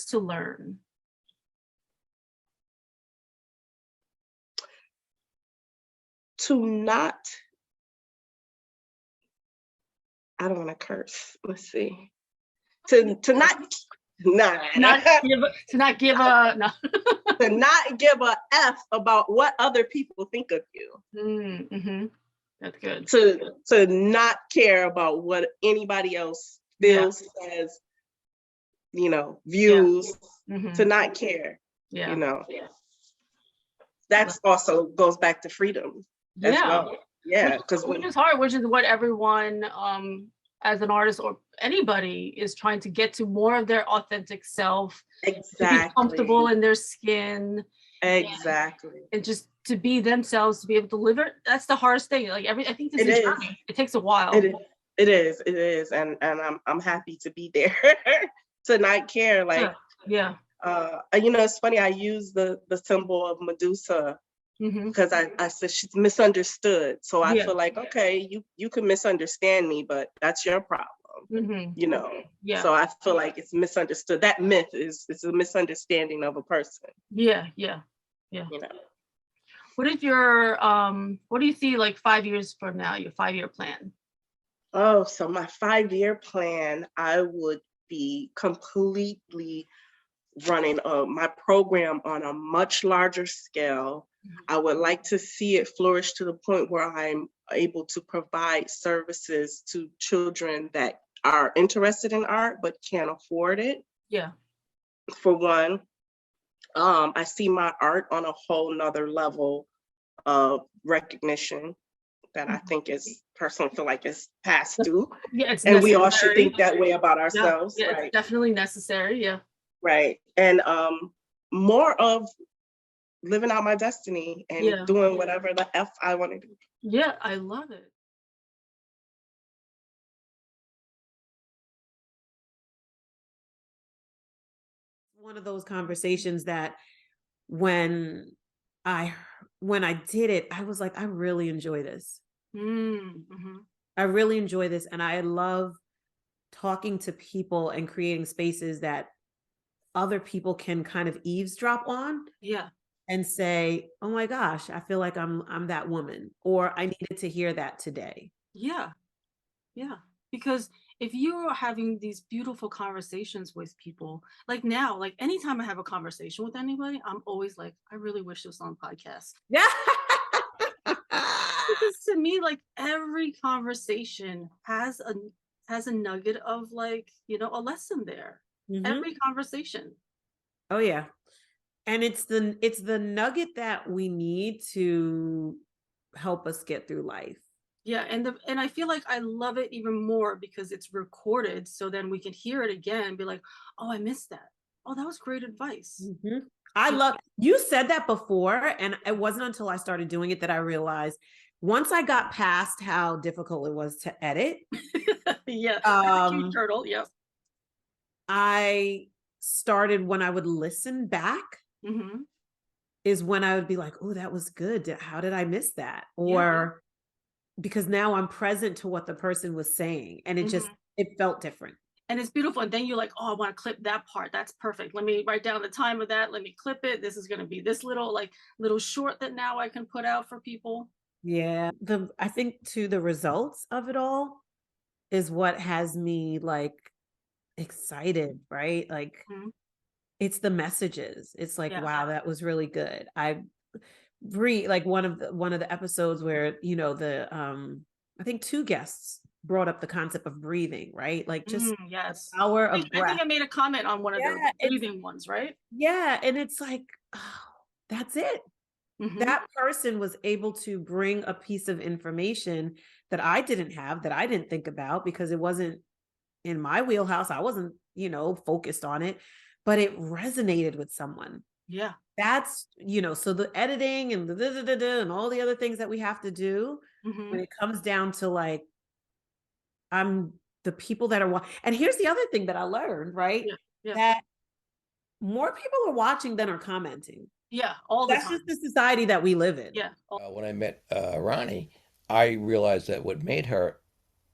to learn? To not, I don't want to curse. Let's see. To not, nah, To not give a no. to not give a F about what other people think of you. Mm-hmm. That's good. To not care about what anybody else feels, says, views. Mm-hmm. To not care. Yeah. That's also goes back to freedom as well. Yeah, because which is hard, which is what everyone as an artist or anybody is trying to get to, more of their authentic self, exactly, to be comfortable in their skin, exactly, and just to be themselves, to be able to live it. That's the hardest thing. Like I think this is a journey. It takes a while. It is, and I'm happy to be there. To not care, like it's funny. I use the symbol of Medusa because I said she's misunderstood. So I feel like, okay, you can misunderstand me, but that's your problem. So I feel like it's misunderstood. That myth is a misunderstanding of a person. Yeah. What is your what do you see like 5 years from now, your 5-year plan? Oh, so my 5-year plan, I would be completely running my program on a much larger scale. I would like to see it flourish to the point where I'm able to provide services to children that are interested in art but can't afford it. Yeah. For one, I see my art on a whole nother level of recognition that I think is personally feel like it's past due. Yeah, it's and necessary. We all should think that way about ourselves. Yeah, right? It's definitely necessary. Yeah. Right. And more of living out my destiny and doing whatever the F I want to do. Yeah, I love it. One of those conversations that when I did it, I was like, I really enjoy this. Mm-hmm. I really enjoy this. And I love talking to people and creating spaces that other people can kind of eavesdrop on. Yeah. And say, oh my gosh, I feel like I'm that woman, or I needed to hear that today. Yeah. Because if you're having these beautiful conversations with people, like now, like anytime I have a conversation with anybody, I'm always like, I really wish this was on podcast. Yeah. Because to me, like every conversation has a nugget of like, a lesson there. Mm-hmm. Every conversation. Oh yeah. And it's the nugget that we need to help us get through life. Yeah, and I feel like I love it even more because it's recorded, so then we can hear it again and be like, oh, I missed that. Oh, that was great advice. Mm-hmm. I love, you said that before, and it wasn't until I started doing it that I realized once I got past how difficult it was to edit. Yeah, turtle. Yep. I started when I would listen back. Mm-hmm. Is when I would be like, oh, that was good. How did I miss that? Or because now I'm present to what the person was saying, and it it felt different. And it's beautiful. And then you're like, oh, I want to clip that part. That's perfect. Let me write down the time of that. Let me clip it. This is going to be this little short that now I can put out for people. Yeah. I think too, the results of it all is what has me like excited, right? Like it's the messages. It's like, wow, that was really good. I like one of the episodes where, I think 2 guests brought up the concept of breathing, right? Like just the power of breath. I think I made a comment on one of the breathing ones, right? Yeah. And it's like, oh, that's it. Mm-hmm. That person was able to bring a piece of information that I didn't have, that I didn't think about because it wasn't in my wheelhouse. I wasn't, focused on it, but it resonated with someone. Yeah. That's, so the editing and and all the other things that we have to do when it comes down to like, I'm the people that are, and here's the other thing that I learned, right? Yeah. That more people are watching than are commenting. Yeah. All the time. That's just the society that we live in. Yeah. When I met Ronnie, I realized that what made her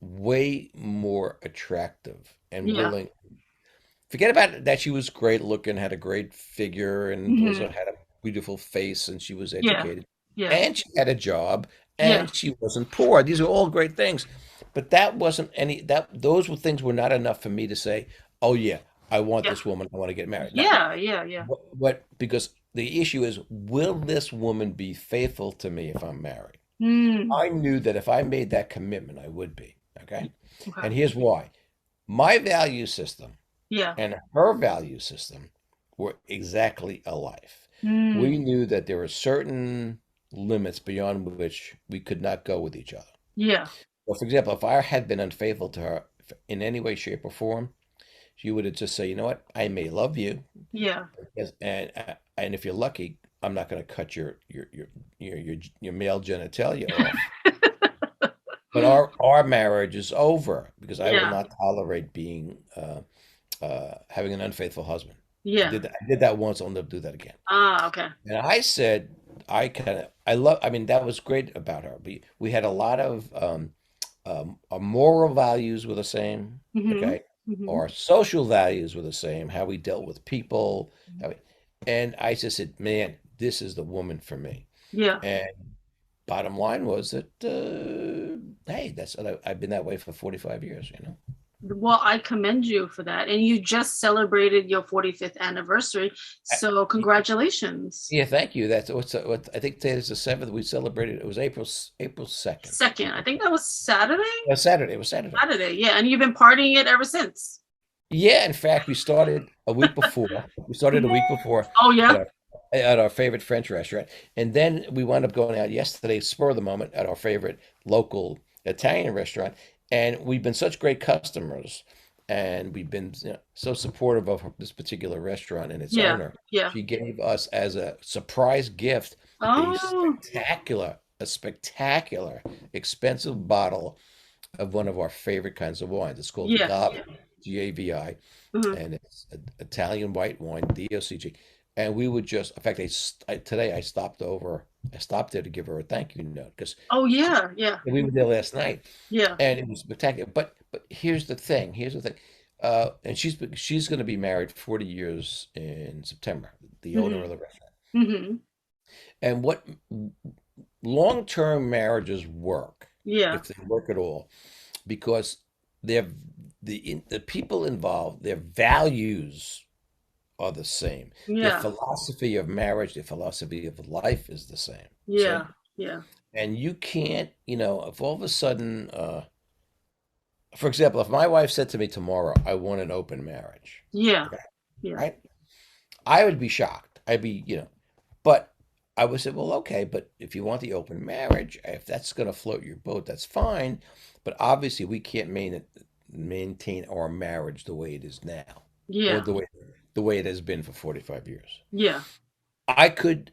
way more attractive and willing forget about that she was great looking, had a great figure, and also had a beautiful face, and she was Yeah. educated, Yeah. and she had a job, Yeah. and she wasn't poor. These are all great things, but that wasn't any that those were things were not enough for me to say, "Oh yeah, I want Yeah. this woman. I want to get married." No, Yeah. Yeah. Yeah. what because the issue is, will this woman be faithful to me if I'm married? Mm. I knew that if I made that commitment, I would be. Okay, Okay. and here's why: my value system Yeah. and her value system were exactly alike. We Mm. knew that there were certain limits beyond which we could not go with each other. Yeah. Well, for example, if I had been unfaithful to her in any way, shape, or form, she would have just say, "You know what? I may love you, Yeah. yes, and if you're lucky, I'm not going to cut your male genitalia off. But our marriage is over because I will Yeah. not tolerate being having an unfaithful husband. Yeah. I did that once. I'll never do that again." Ah, okay. And I said, I love. I mean, that was great about her. We had a lot of our moral values were the same. Mm-hmm. Okay, Mm-hmm. our social values were the same. How we dealt with people. And I just said, man, this is the woman for me. Yeah. And bottom line was that, hey, I've been that way for 45 years. Well, I commend you for that. And you just celebrated your 45th anniversary. I- So congratulations. Yeah, thank you. That's what I think today is the 7th. We celebrated. It was April 2nd. Second, I think that was Saturday. It was Saturday. It was Saturday. Saturday, yeah. And you've been partying it ever since. Yeah, in fact, we started a week before. We started a week before Oh, at yeah. our favorite French restaurant, and then we wound up going out yesterday, spur of the moment, at our favorite local Italian restaurant. And we've been such great customers, and we've been, so supportive of this particular restaurant and its Yeah. owner. Yeah. She gave us as a surprise gift Oh, a spectacular, expensive bottle of one of our favorite kinds of wines. It's called yeah. Gavi, Gavi, Mhm. and it's Italian white wine, DOCG. And we would just, in fact, today I stopped there to give her a thank you note because Oh, yeah. Yeah. we were there last night, Yeah. and it was spectacular. But here's the thing. And she's going to be married 40 years in September. The owner of Mm-hmm. the restaurant. Mm-hmm. And what long-term marriages work, Yeah. if they work at all, because they're the people involved, their values are the same. Their Yeah. philosophy of marriage, their philosophy of life is the same. See? Yeah. Yeah. And you can't, if all of a sudden, for example, if my wife said to me tomorrow, I want an open marriage, Yeah. okay, Yeah. right? I would be shocked. I'd be, but I would say, well, okay, but if you want the open marriage, if that's going to float your boat, that's fine. But obviously, we can't maintain our marriage the way it is now, or Yeah. the way it has been for 45 years. Yeah. I could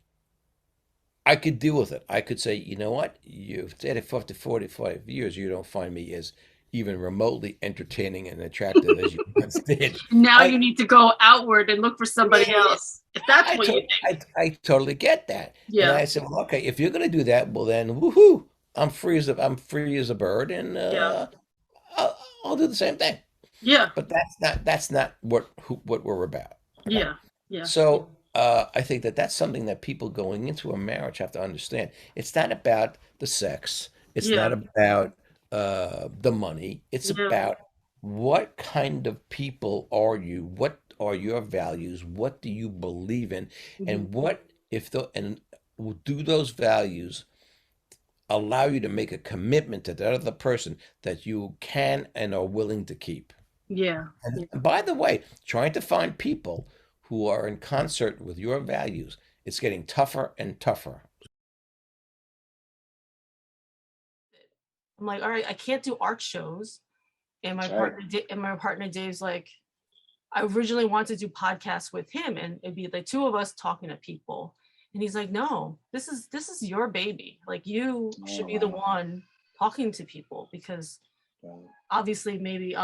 deal with it. I could say, you know what? You've said it for 45 years. You don't find me as even remotely entertaining and attractive as you once did. Now you need to go outward and look for somebody Yeah, else. If that's what you think. I totally get that. And Yeah. I said, well, okay, if you're going to do that, well then, woohoo! I'm free as a bird, and Yeah. I'll do the same thing. Yeah. But that's not what we're about. Okay? Yeah. Yeah. So I think that's something that people going into a marriage have to understand. It's not about the sex. It's Yeah. not about the money. It's Yeah. about what kind of people are you? What are your values? What do you believe in? Mhm. And do those values allow you to make a commitment to that other person that you can and are willing to keep? Yeah. And by the way, trying to find people who are in concert with your values, it's getting tougher and tougher. I'm like, all right, I can't do art shows. And my partner Dave's like, I originally wanted to do podcasts with him, and it'd be like two of us talking to people. And he's like, no, this is your baby. Like, you should be the one talking to people, because obviously maybe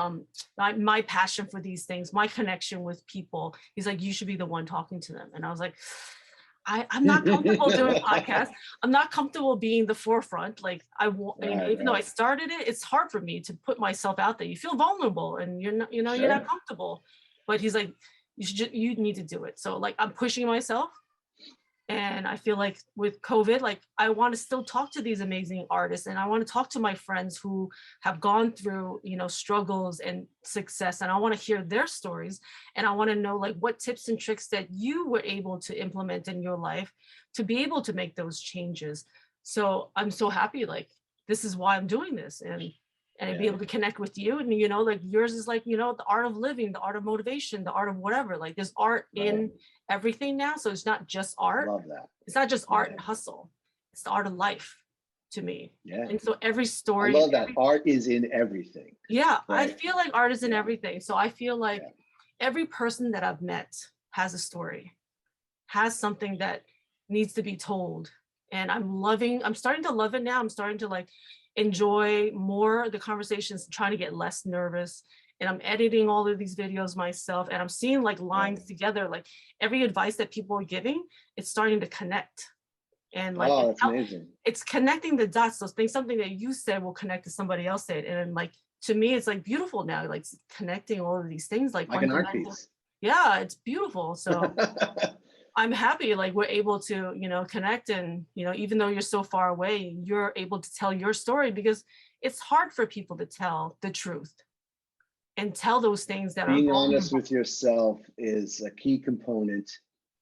my passion for these things, my connection with people, he's like, you should be the one talking to them. And I was like, I'm not comfortable doing podcasts. I'm not comfortable being the forefront. Like, even though I started it, it's hard for me to put myself out there. You feel vulnerable, and you're not comfortable. but he's like, you need to do it. So like, I'm pushing myself. And I feel like with COVID, like I want to still talk to these amazing artists, and I want to talk to my friends who have gone through, you know, struggles and success, and I want to hear their stories, and I want to know like what tips and tricks that you were able to implement in your life to be able to make those changes. So I'm so happy, like this is why I'm doing this, and be able to connect with you. And you know, like yours is like, you know, the art of living, the art of motivation, the art of whatever. Like there's art in everything now. So it's not just art. Love that. It's not just art and hustle. It's the art of life to me. Yeah. And so every I story. love that. Art is in everything. Yeah. I Right. feel like art is in everything. So I feel like every person that I've met has a story, has something that needs to be told. And I'm starting to love it now. I'm starting to like enjoy more the conversations, trying to get less nervous. And I'm editing all of these videos myself, and I'm seeing like lines together, like every advice that people are giving, it's starting to connect. And like, Oh, that's amazing. it's connecting the dots. So things, something that you said will connect to somebody else said. And like, to me, it's like beautiful now, like connecting all of these things, like Like an art fundamental. piece. Yeah, it's beautiful. So I'm happy like we're able to, you know, connect, and, you know, even though you're so far away, you're able to tell your story, because it's hard for people to tell the truth and tell those things that Being are honest vulnerable. with yourself is a key component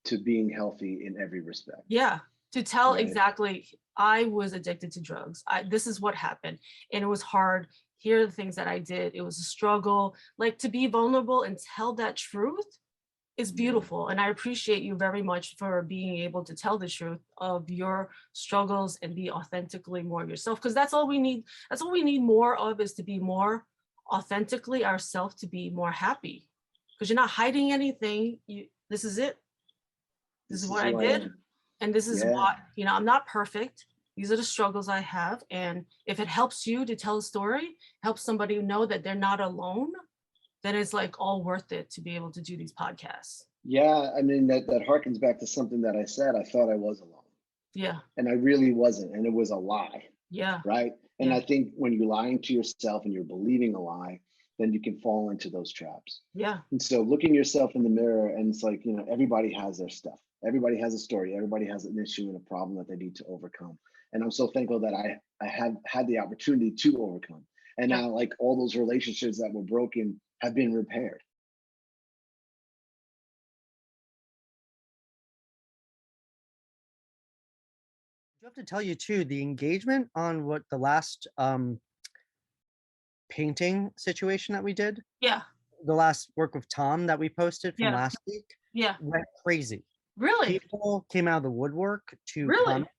to being healthy in every respect. Yeah, to tell Right. exactly, I was addicted to drugs. This is what happened. And it was hard. Here are the things that I did. It was a struggle. Like to be vulnerable and tell that truth is beautiful. And I appreciate you very much for being able to tell the truth of your struggles and be authentically more yourself. Because that's all we need. That's all we need more of, is to be more authentically ourselves, to be more happy. Because you're not hiding anything. This is it. This is what I who did. am. And this is Yeah. what, you know, I'm not perfect. These are the struggles I have. And if it helps you to tell a story, helps somebody know that they're not alone, then it's like all worth it to be able to do these podcasts. Yeah, I mean, that harkens back to something that I said. I thought I was alone. Yeah. And I really wasn't. And it was a lie. Yeah. Right. And Yeah. I think when you're lying to yourself and you're believing a lie, then you can fall into those traps. Yeah. And so looking yourself in the mirror, and it's like, you know, everybody has their stuff. Everybody has a story. Everybody has an issue and a problem that they need to overcome. And I'm so thankful that I have had the opportunity to overcome. And now, like, all those relationships that were broken have been repaired. I have to tell you too, the engagement on what the last painting situation that we did, Yeah. the last work with Tom that we posted from Yeah. last week, Yeah. went crazy. Really? People came out of the woodwork to Really? comment.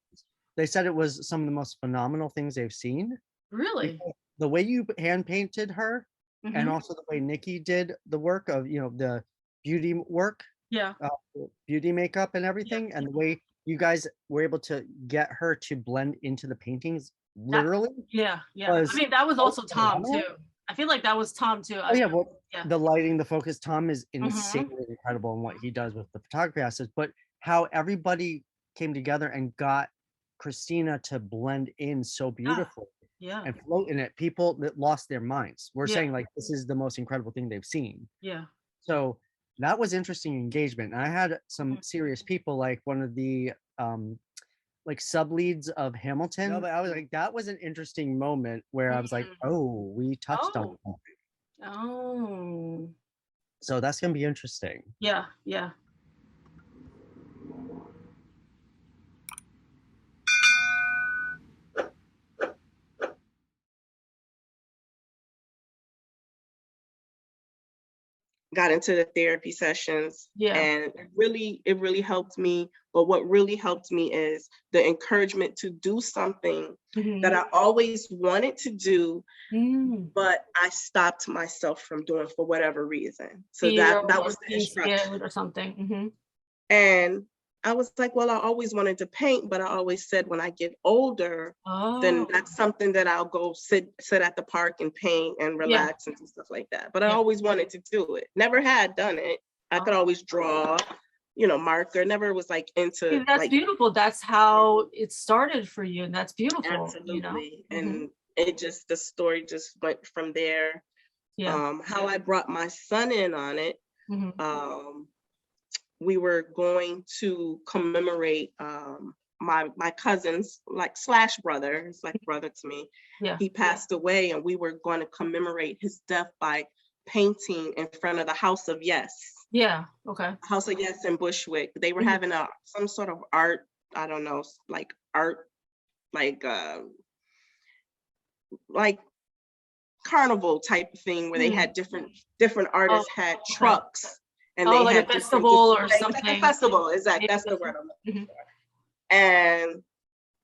They said it was some of the most phenomenal things they've seen. Really? The way you hand painted her, and Mhm. also the way Nikki did the work of, you know, the beauty work, Yeah. beauty makeup and everything, and the way you guys were able to get her to blend into the paintings, literally. Yeah. Yeah. was I mean, that was also Tom phenomenal. too. I feel like that was Tom too. Oh yeah, well, Yeah. the lighting, the focus, Tom is Mhm. insanely incredible in what he does with the photography assets, but how everybody came together and got Christina to blend in so beautifully Yeah. and float in it. People that lost their minds were Yeah. saying like, this is the most incredible thing they've seen. Yeah. So that was interesting engagement. And I had some Mhm. serious people, like one of the like sub leads of Hamilton. No, but I was like, that was an interesting moment where I was like, oh, we touched on Oh. something. Oh. So that's gonna be interesting. Yeah. Yeah. Got into the therapy sessions, Yeah. and it really helped me. But what really helped me is the encouragement to do something that I always wanted to do, Mm. but I stopped myself from doing for whatever reason. So Fear that or was the being instruction. scared or something. Mhm. And I was like, well, I always wanted to paint, but I always said when I get older, then Oh. that's something that I'll go sit at the park and paint and relax and do stuff like that. But I Yeah. always wanted to do it. Never had done it. I could always draw, marker. Never was like into See, that's like beautiful. That's how it started for you, and that's beautiful. absolutely. Mhm. And the story just went from there. Yeah. How I brought my son in on it We were going to commemorate my cousin's slash brother. He's like brother to me. Yeah. He passed away, and we were going to commemorate his death by painting in front of the House of Yes. Yeah. Okay. House of Yes in Bushwick. They were having some sort of art, I don't know, like art, like carnival type of thing where they had different artists had trucks, and they like had a festival or like something. a festival, exactly. That's the word I'm looking for. And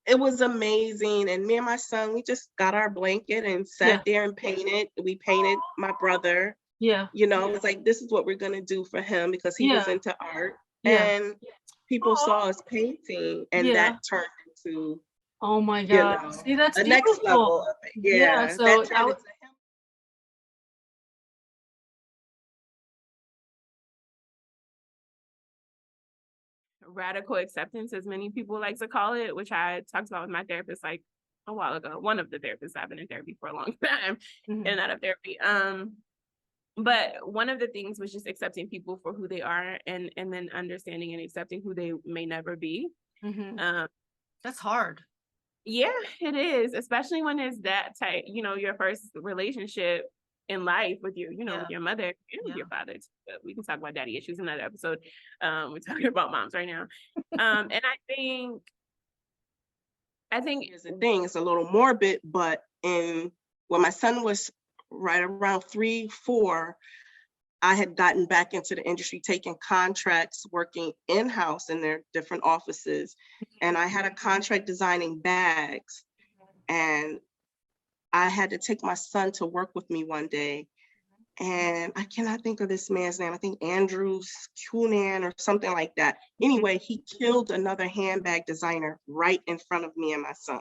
it was amazing. And me and my son, we just got our blanket and sat there and painted. We painted my brother. Yeah. You know, it was like, this is what we're gonna do for him, because he was into art. And people saw us painting, and that turned into, oh my God. See, that's the beautiful. next level of it. Yeah. So that turned into him. Radical acceptance, as many people like to call it, which I talked about with my therapist like a while ago. One of the therapists. I've been in therapy for a long time, in and out of therapy. But one of the things was just accepting people for who they are, and then understanding and accepting who they may never be. That's hard. Yeah, it is, especially when it's that tight, your first relationship in life with your, with your mother and with your father. But we can talk about daddy issues in another episode. We're talking about moms right now. And I think here's the thing, it's a little morbid, but when my son was right around 3, 4, I had gotten back into the industry, taking contracts, working in-house in their different offices. And I had a contract designing bags, and I had to take my son to work with me one day. And I cannot think of this man's name. I think Andrew Cunan or something like that. Anyway, he killed another handbag designer right in front of me and my son.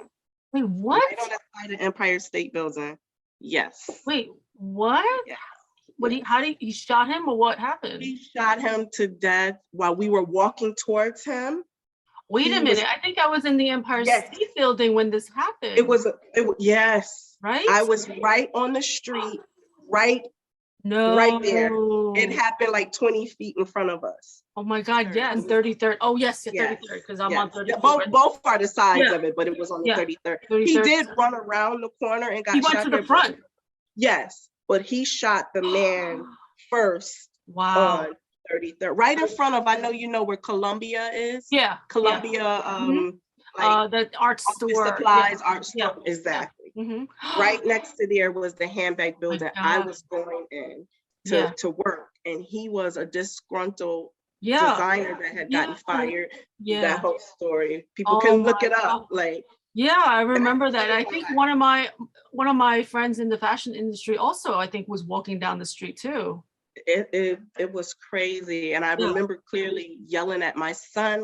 Wait, what? Right on the side of Empire State Building. Yes. Wait, what? Yeah. He shot him, or what happened? He shot him to death while we were walking towards him. Wait a minute. I think I was in the Empire State Building when this happened. Yes. Right? I was right on the street, right No. right there. It happened like 20 feet in front of us. Oh my God, yeah, and 33rd. Oh yes, 33rd, because I'm on 34th. Both are the sides of it, but it was on the 33rd. He did run around the corner and got shot. He went to the front. Yes, but he shot the man first. Wow. On 33rd, right in front of, I know you know where Columbia is. Yeah. Columbia, the art store. Supplies, art store, exactly. Right next to there was the handbag building. I was going in to work, and he was a disgruntled designer that had gotten fired. That whole story, people can look it up. I remember that. I think one of my friends in the fashion industry also, I think, was walking down the street too. It was crazy, and I remember clearly yelling at my son,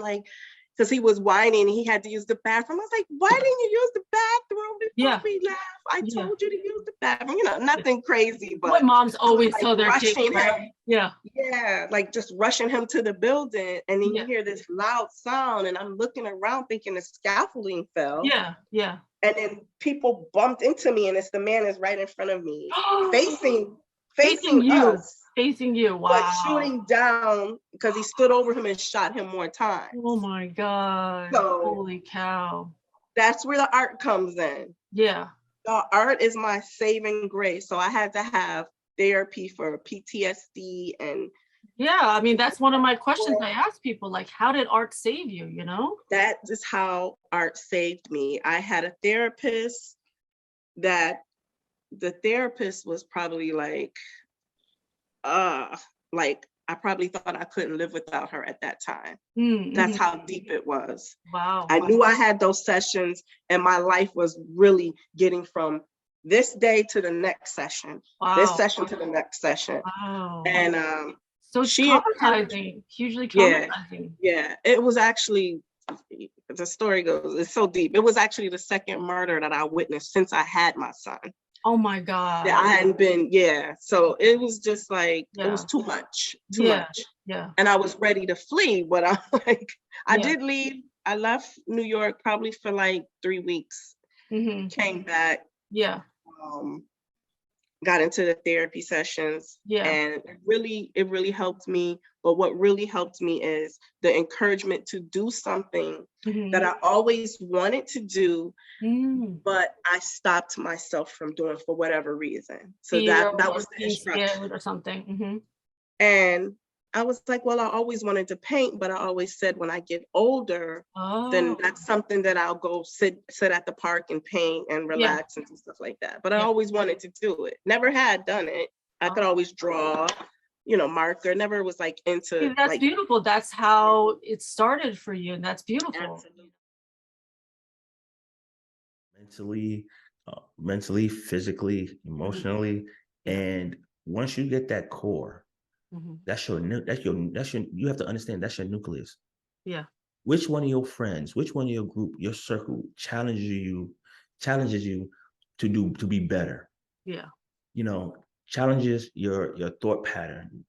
because he was whining, he had to use the bathroom. I was like, why didn't you use the bathroom before we left? I told you to use the bathroom. Nothing crazy, but what moms always tell their kids, right? Yeah, just rushing him to the building, and then you hear this loud sound, and I'm looking around thinking the scaffolding fell. And then people bumped into me, and it's the man is right in front of me, facing us. Facing you, wow. But shooting down, because he stood over him and shot him more times. Oh my God. So, holy cow. That's where the art comes in. Yeah. The art is my saving grace. So I had to have therapy for PTSD and I mean, that's one of my questions I ask people, how did art save you, That is how art saved me. I had a therapist that the therapist was probably I probably thought I couldn't live without her at that time. That's how deep it was. Wow. I knew I had those sessions, and my life was really getting from this day to the next session, this session to the next session. Wow. And so traumatizing, hugely traumatizing. Yeah, it was actually, the story goes, it's so deep. It was actually the second murder that I witnessed since I had my son. Oh my God. I hadn't been, so it was just it was too much. Yeah. And I was ready to flee, but I'm I did leave. I left New York probably for 3 weeks. Came back. Yeah. got into the therapy sessions, and it really helped me. But what really helped me is the encouragement to do something that I always wanted to do, but I stopped myself from doing for whatever reason. So that was the instruction or something. And I was like, well, I always wanted to paint, but I always said when I get older, then that's something that I'll go sit at the park and paint and relax and do stuff like that. But I always wanted to do it. Never had done it. I could always draw, marker. Never was like into. That's beautiful. That's how it started for you, and that's beautiful. Absolutely. Mentally, physically, emotionally, and once you get that core, that's your you have to understand that's your nucleus. Yeah. Which one of your friends, which one of your group, your circle challenges you to be better? Yeah. Challenges your thought pattern.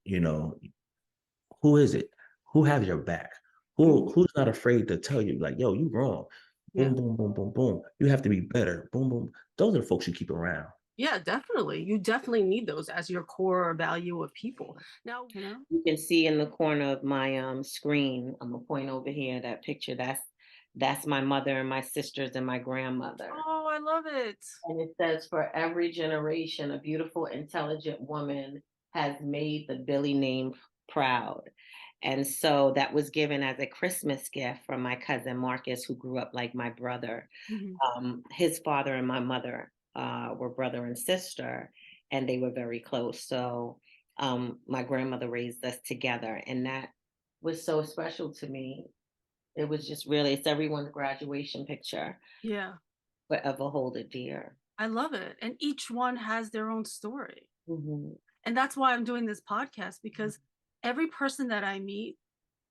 Who is it? Who has your back? Who's not afraid to tell you like, yo, you wrong. Boom, boom, boom, boom, boom. You have to be better. Boom, boom. Those are the folks you keep around. Yeah, definitely. You definitely need those as your core value of people. Now, you can see in the corner of my screen, I'm gonna point over here, that picture, that's my mother and my sisters and my grandmother. Oh, I love it. And it says, for every generation, a beautiful, intelligent woman has made the Billy name proud. And so that was given as a Christmas gift from my cousin Marcus, who grew up like my brother. His father and my mother were brother and sister, and they were very close. So my grandmother raised us together, and that was so special to me. It was just really, it's everyone's graduation picture. Yeah. Forever hold it dear. I love it. And each one has their own story. And that's why I'm doing this podcast, because every person that I meet,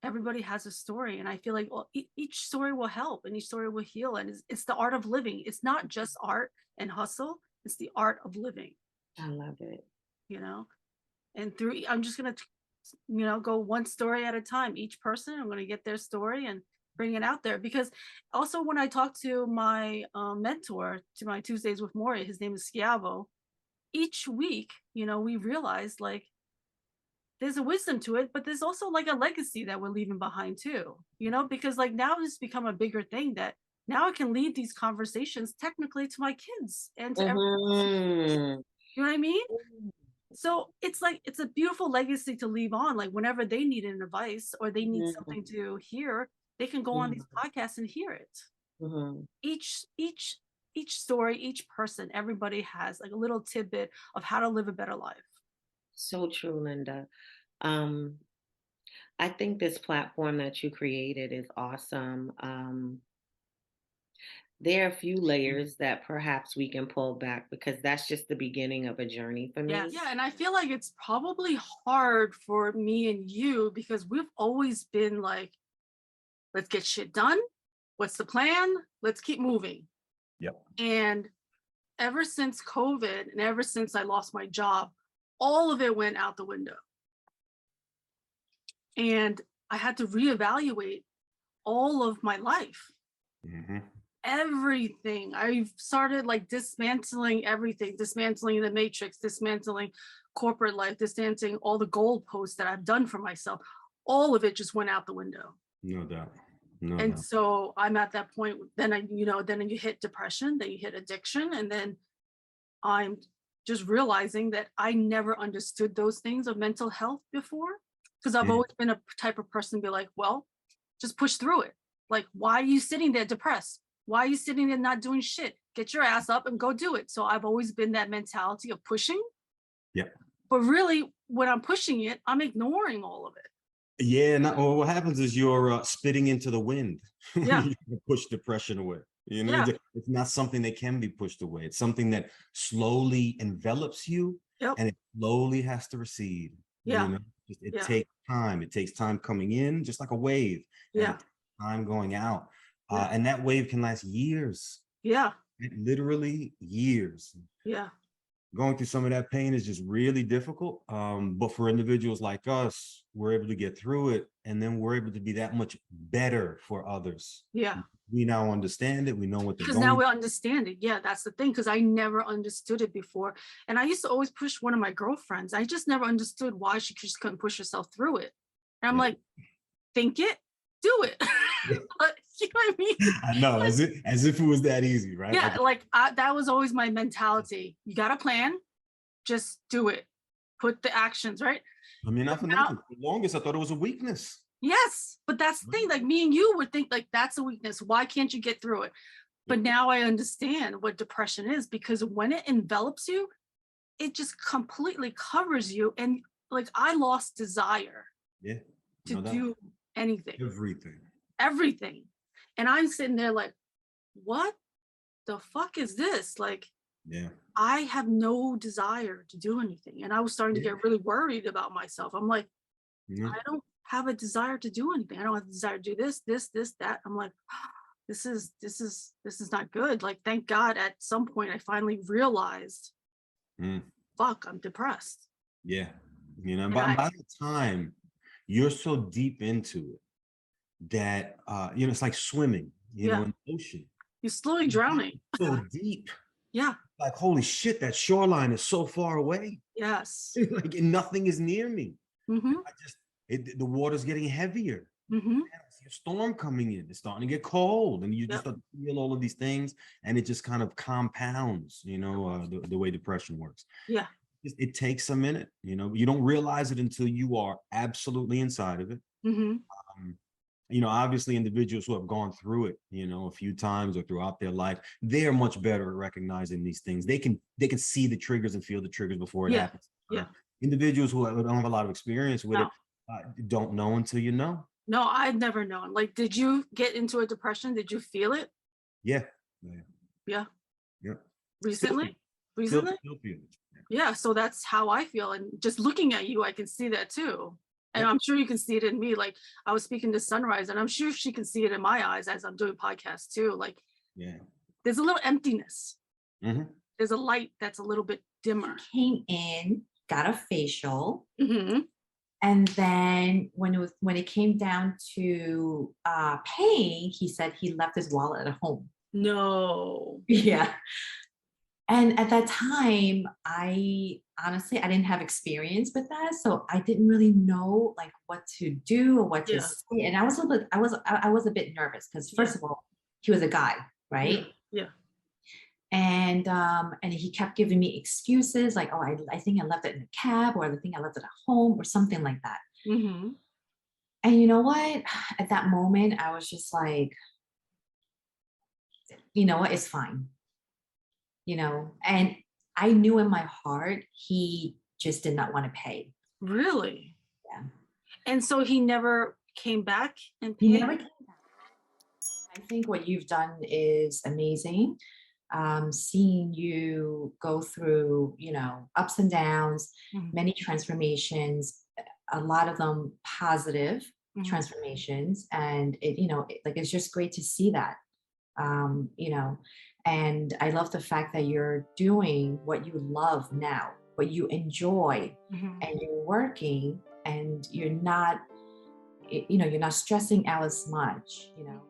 everybody has a story. And I feel like, well, each story will help and each story will heal. And it's the art of living. It's not just art and hustle. It's the art of living. I love it. And I'm just going to, go one story at a time. Each person, I'm going to get their story and bring it out there. Because also when I talk to my mentor, to my Tuesdays with Maury, his name is Schiavo, each week, we realize like, there's a wisdom to it, but there's also like a legacy that we're leaving behind too, because like now it's become a bigger thing that now I can lead these conversations technically to my kids and to everyone. You know what I mean? So it's like, it's a beautiful legacy to leave on. Like whenever they need an advice or they need something to hear, they can go on these podcasts and hear it. Each story, each person, everybody has like a little tidbit of how to live a better life. So true, Linda. I think this platform that you created is awesome. There are a few layers that perhaps we can pull back, because that's just the beginning of a journey for me. Yeah, and I feel like it's probably hard for me and you, because we've always been like, let's get shit done. What's the plan? Let's keep moving. Yep. And ever since COVID and ever since I lost my job, all of it went out the window. And I had to reevaluate all of my life. Everything. I've started like dismantling everything, dismantling the matrix, dismantling corporate life, dismantling all the goalposts that I've done for myself. All of it just went out the window. No doubt. So I'm at that point, then you hit depression, then you hit addiction, and then I'm just realizing that I never understood those things of mental health before, because I've always been a type of person to be like, well, just push through it. Like, why are you sitting there depressed? Why are you sitting there not doing shit? Get your ass up and go do it. So I've always been that mentality of pushing. Yeah. But really, when I'm pushing it, I'm ignoring all of it. Yeah, well, what happens is you're spitting into the wind. Yeah. You push depression away. Yeah. It's not something that can be pushed away. It's something that slowly envelops you, and it slowly has to recede. Yeah. It takes time. It takes time coming in, just like a wave. Yeah. Time going out. And that wave can last years. Yeah. Literally years. Yeah. going through some of that pain is just really difficult. But for individuals like us, we're able to get through it, and then we're able to be that much better for others. Yeah. We now understand it. We know what they're Because going now we understand it. Yeah, that's the thing. Because I never understood it before. And I used to always push one of my girlfriends. I just never understood why she just couldn't push herself through it. And I'm like, think it, do it. But, you know what I mean? I know, as if it was that easy, right? Yeah, that was always my mentality. You got a plan, just do it. Put the actions, right? I mean, not for nothing. For the longest, I thought it was a weakness. Yes, but that's the thing. Like me and you would think like that's a weakness. Why can't you get through it? But now I understand what depression is, because when it envelops you, it just completely covers you. And like I lost desire to do anything. Everything. And I'm sitting there like, what the fuck is this? Like, I have no desire to do anything. And I was starting to get really worried about myself. I'm like, I don't have a desire to do anything. I don't have a desire to do this, that. I'm like, this is not good. Like, thank God at some point I finally realized, fuck, I'm depressed. Yeah. You know, by the time you're so deep into it that, you know, it's like swimming, you know, in the ocean. You're slowly drowning. So deep. Yeah. Like, holy shit, that shoreline is so far away. Yes. Like, and nothing is near me. The water's getting heavier. Man, I see a storm coming in. It's starting to get cold, and you just start to feel all of these things, and it just kind of compounds, you know, the way depression works. Yeah. It takes a minute, you know. You don't realize it until you are absolutely inside of it. You know, obviously individuals who have gone through it, you know, a few times or throughout their life, they're much better at recognizing these things. They can see the triggers and feel the triggers before it happens. Individuals who don't have a lot of experience with it don't know until you know. No, I'd never known. Like, did you get into a depression? Did you feel it? Yeah. Recently? Still feel it. Yeah, so that's how I feel. And just looking at you, I can see that too. And I'm sure you can see it in me. Like, I was speaking to Sunrise, and I'm sure she can see it in my eyes as I'm doing podcasts too. Like, there's a little emptiness. There's a light that's a little bit dimmer. Came in, got a facial, and then when it came down to paying, he said he left his wallet at home. No. Yeah. And at that time, I didn't have experience with that, so I didn't really know like what to do or what to say. And I was a bit nervous because first of all, he was a guy, right? Yeah. And he kept giving me excuses like, oh, I think I left it in a cab, or I think I left it at home, or something like that. And you know what? At that moment, I was just like, you know what? It's fine. You know, and I knew in my heart he just did not want to pay. Really? Yeah. And so he never came back and paid? He never came back. I think what you've done is amazing. Seeing you go through, you know, ups and downs, many transformations, a lot of them positive transformations, and it, you know, it's just great to see that. You know, and I love the fact that you're doing what you love now, what you enjoy, and you're working, and you're not, you know, you're not stressing out as much, you know.